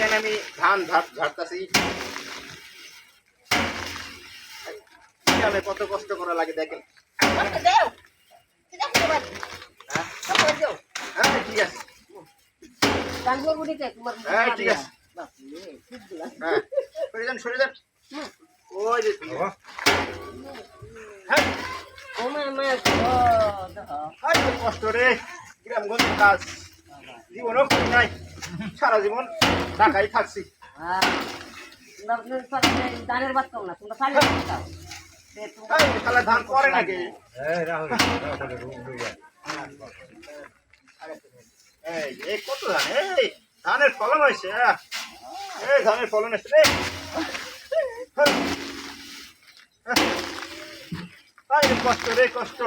এখানে আমি ধান ঝাড়তাছি। কত কষ্ট করা লাগে দেখেন। হ্যাঁ ঠিক আছে, হ্যাঁ ঠিক আছে, হ্যাঁ সরে যান সরে যান। ওই যে হ্যাঁ কষ্ট রে, গ্রামগঞ্জ কাজ জীবনও করি নাই, সারা জীবন ঢাকায় থাকছি। ধানের বাদ কম না, তোমরা তাহলে ধান করে নাকি? এই কত ধান, এই ধানের ফলন হয়েছে, এই ধানের ফলন হয়েছে রে। কষ্ট রে কষ্ট,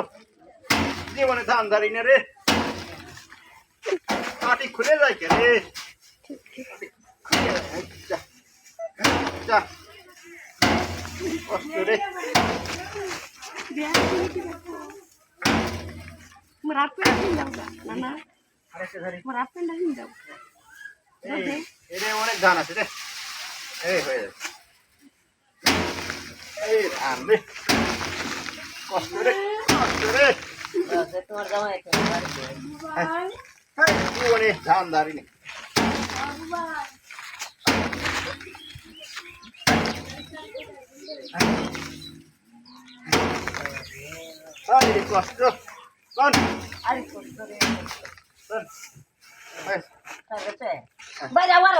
জীবনে ধান ধারি না রে, মাটি খুলে যায় কে রে। কষ্ট রে। অনেক ধান আছে রে, এই হয়ে যাচ্ছে, এই ধান রে, কষ্ট রে কষ্ট রে। তোমার জামাই জীবনে ধান ধারিনি। কষ্ট কোন আরে কষ্ট রে বাইরে আবার